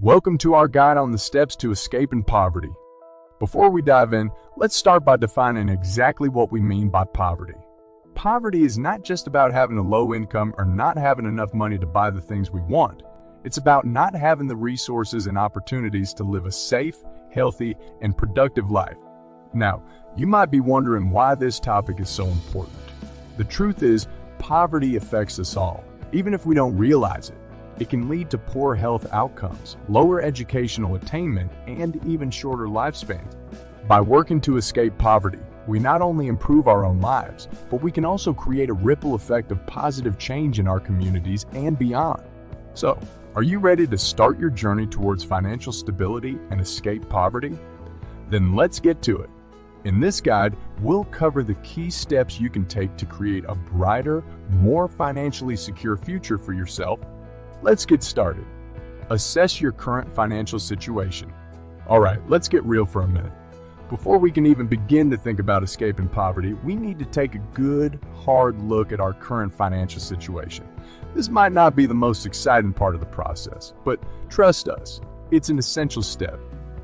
Welcome to our guide on the steps to escaping poverty. Before we dive in, let's start by defining exactly what we mean by poverty. Poverty is not just about having a low income or not having enough money to buy the things we want. It's about not having the resources and opportunities to live a safe, healthy, and productive life. Now, you might be wondering why this topic is so important. The truth is, poverty affects us all, even if we don't realize it. It can lead to poor health outcomes, lower educational attainment, and even shorter lifespans. By working to escape poverty, we not only improve our own lives, but we can also create a ripple effect of positive change in our communities and beyond. So, are you ready to start your journey towards financial stability and escape poverty? Then let's get to it. In this guide, we'll cover the key steps you can take to create a brighter, more financially secure future for yourself. Let's get started. Assess your current financial situation. All right, let's get real for a minute. Before we can even begin to think about escaping poverty, we need to take a good, hard look at our current financial situation. This might not be the most exciting part of the process, but trust us, it's an essential step.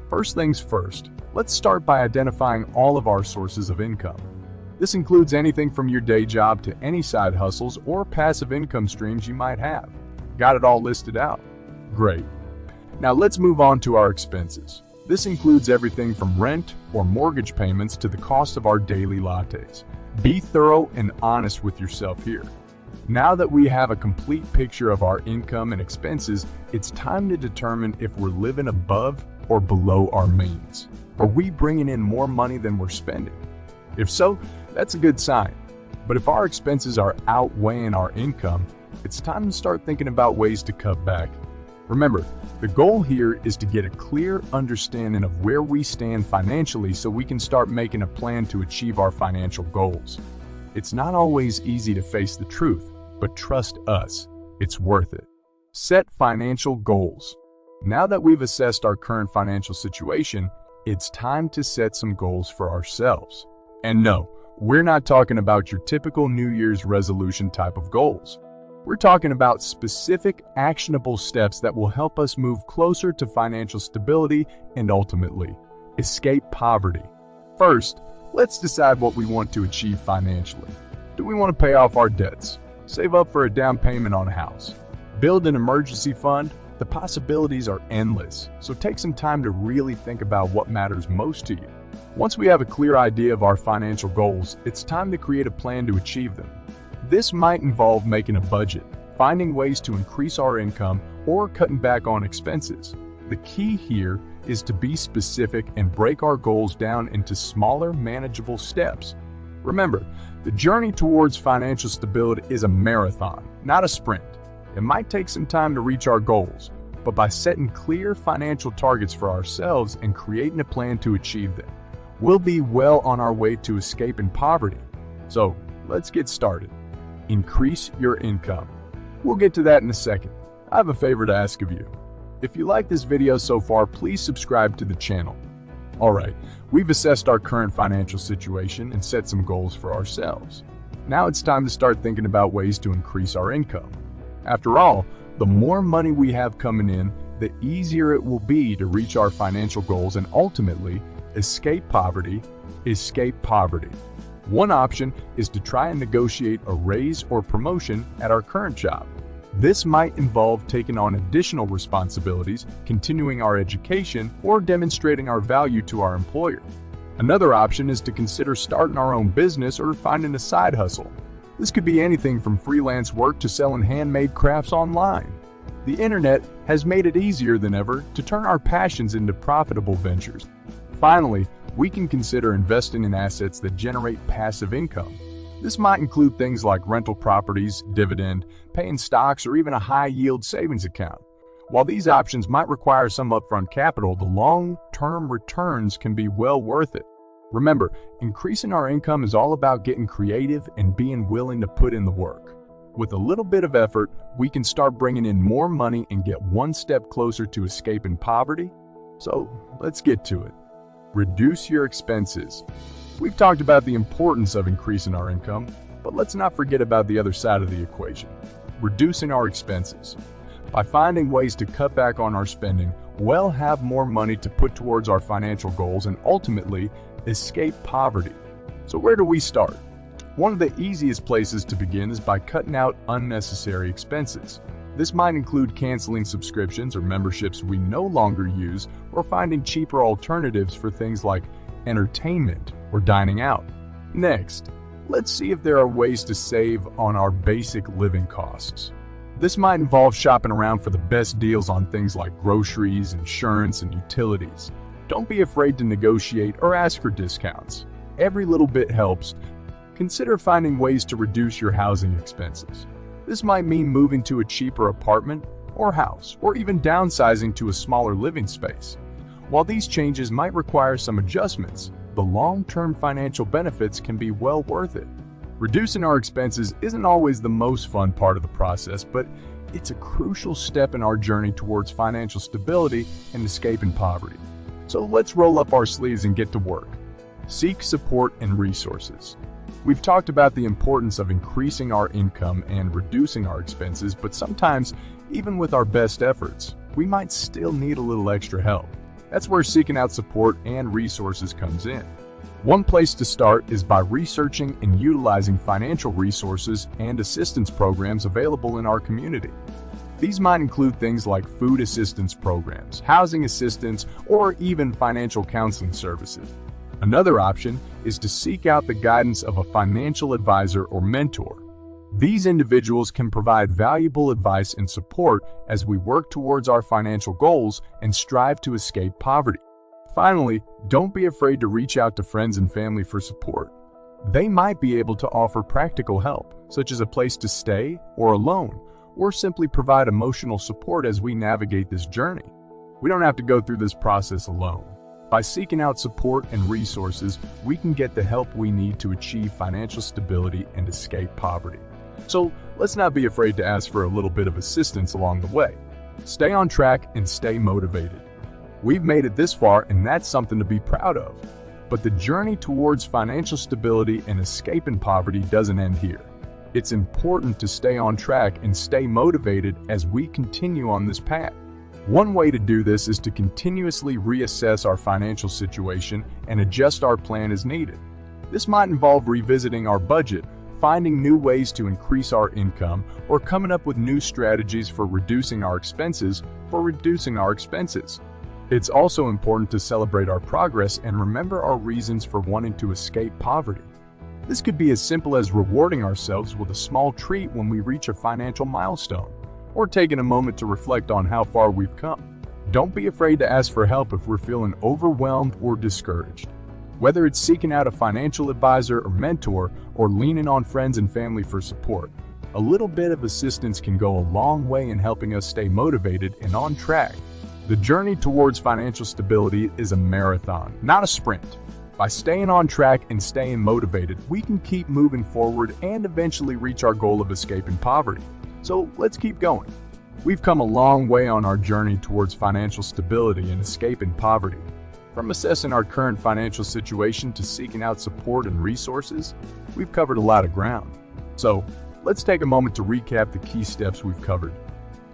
First things first, let's start by identifying all of our sources of income. This includes anything from your day job to any side hustles or passive income streams you might have. Got it all listed out? Great. Now let's move on to our expenses. This includes everything from rent or mortgage payments to the cost of our daily lattes. Be thorough and honest with yourself here. Now that we have a complete picture of our income and expenses, it's time to determine if we're living above or below our means. Are we bringing in more money than we're spending? If so, that's a good sign. But if our expenses are outweighing our income, it's time to start thinking about ways to cut back. Remember, the goal here is to get a clear understanding of where we stand financially so we can start making a plan to achieve our financial goals. It's not always easy to face the truth, but trust us, it's worth it. Set financial goals. Now that we've assessed our current financial situation, it's time to set some goals for ourselves. And no, we're not talking about your typical New Year's resolution type of goals. We're talking about specific, actionable steps that will help us move closer to financial stability and ultimately, escape poverty. First, let's decide what we want to achieve financially. Do we want to pay off our debts? Save up for a down payment on a house? Build an emergency fund? The possibilities are endless, so take some time to really think about what matters most to you. Once we have a clear idea of our financial goals, it's time to create a plan to achieve them. This might involve making a budget, finding ways to increase our income, or cutting back on expenses. The key here is to be specific and break our goals down into smaller, manageable steps. Remember, the journey towards financial stability is a marathon, not a sprint. It might take some time to reach our goals, but by setting clear financial targets for ourselves and creating a plan to achieve them, we'll be well on our way to escaping poverty. So, let's get started. Increase your income. We'll get to that in a second. I have a favor to ask of you. If you like this video so far, please subscribe to the channel. Alright, we've assessed our current financial situation and set some goals for ourselves. Now it's time to start thinking about ways to increase our income. After all, the more money we have coming in, the easier it will be to reach our financial goals and ultimately escape poverty. One option is to try and negotiate a raise or promotion at our current job. This might involve taking on additional responsibilities, continuing our education, or demonstrating our value to our employer. Another option is to consider starting our own business or finding a side hustle. This could be anything from freelance work to selling handmade crafts online. The internet has made it easier than ever to turn our passions into profitable ventures. Finally, we can consider investing in assets that generate passive income. This might include things like rental properties, dividend, paying stocks, or even a high-yield savings account. While these options might require some upfront capital, the long-term returns can be well worth it. Remember, increasing our income is all about getting creative and being willing to put in the work. With a little bit of effort, we can start bringing in more money and get one step closer to escaping poverty. So, let's get to it. Reduce your expenses. We've talked about the importance of increasing our income, but let's not forget about the other side of the equation, reducing our expenses. By finding ways to cut back on our spending, We'll have more money to put towards our financial goals and ultimately escape poverty. So where do we start? One of the easiest places to begin is by cutting out unnecessary expenses. This might include canceling subscriptions or memberships we no longer use, or finding cheaper alternatives for things like entertainment or dining out. Next, let's see if there are ways to save on our basic living costs. This might involve shopping around for the best deals on things like groceries, insurance, and utilities. Don't be afraid to negotiate or ask for discounts. Every little bit helps. Consider finding ways to reduce your housing expenses. This might mean moving to a cheaper apartment or house, or even downsizing to a smaller living space. While these changes might require some adjustments, the long-term financial benefits can be well worth it. Reducing our expenses isn't always the most fun part of the process, but it's a crucial step in our journey towards financial stability and escaping poverty. So let's roll up our sleeves and get to work. Seek support and resources. We've talked about the importance of increasing our income and reducing our expenses, but sometimes, even with our best efforts, we might still need a little extra help. That's where seeking out support and resources comes in. One place to start is by researching and utilizing financial resources and assistance programs available in our community. These might include things like food assistance programs, housing assistance, or even financial counseling services. Another option is to seek out the guidance of a financial advisor or mentor. These individuals can provide valuable advice and support as we work towards our financial goals and strive to escape poverty. Finally, don't be afraid to reach out to friends and family for support. They might be able to offer practical help, such as a place to stay or a loan, or simply provide emotional support as we navigate this journey. We don't have to go through this process alone. By seeking out support and resources, we can get the help we need to achieve financial stability and escape poverty. So let's not be afraid to ask for a little bit of assistance along the way. Stay on track and stay motivated. We've made it this far, and that's something to be proud of. But the journey towards financial stability and escaping poverty doesn't end here. It's important to stay on track and stay motivated as we continue on this path. One way to do this is to continuously reassess our financial situation and adjust our plan as needed. This might involve revisiting our budget, finding new ways to increase our income, or coming up with new strategies for reducing our expenses. It's also important to celebrate our progress and remember our reasons for wanting to escape poverty. This could be as simple as rewarding ourselves with a small treat when we reach a financial milestone, or taking a moment to reflect on how far we've come. Don't be afraid to ask for help if we're feeling overwhelmed or discouraged. Whether it's seeking out a financial advisor or mentor, or leaning on friends and family for support, a little bit of assistance can go a long way in helping us stay motivated and on track. The journey towards financial stability is a marathon, not a sprint. By staying on track and staying motivated, we can keep moving forward and eventually reach our goal of escaping poverty. So let's keep going. We've come a long way on our journey towards financial stability and escaping poverty. From assessing our current financial situation to seeking out support and resources, we've covered a lot of ground. So let's take a moment to recap the key steps we've covered.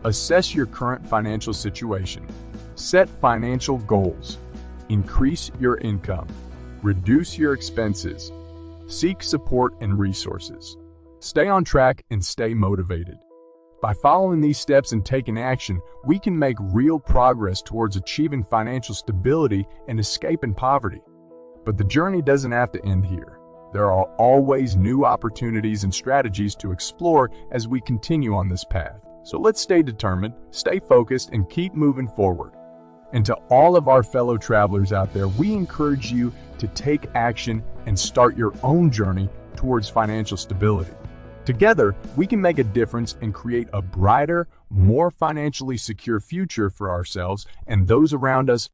Assess your current financial situation. Set financial goals. Increase your income. Reduce your expenses. Seek support and resources. Stay on track and stay motivated. By following these steps and taking action, we can make real progress towards achieving financial stability and escaping poverty. But the journey doesn't have to end here. There are always new opportunities and strategies to explore as we continue on this path. So let's stay determined, stay focused, and keep moving forward. And to all of our fellow travelers out there, we encourage you to take action and start your own journey towards financial stability. Together, we can make a difference and create a brighter, more financially secure future for ourselves and those around us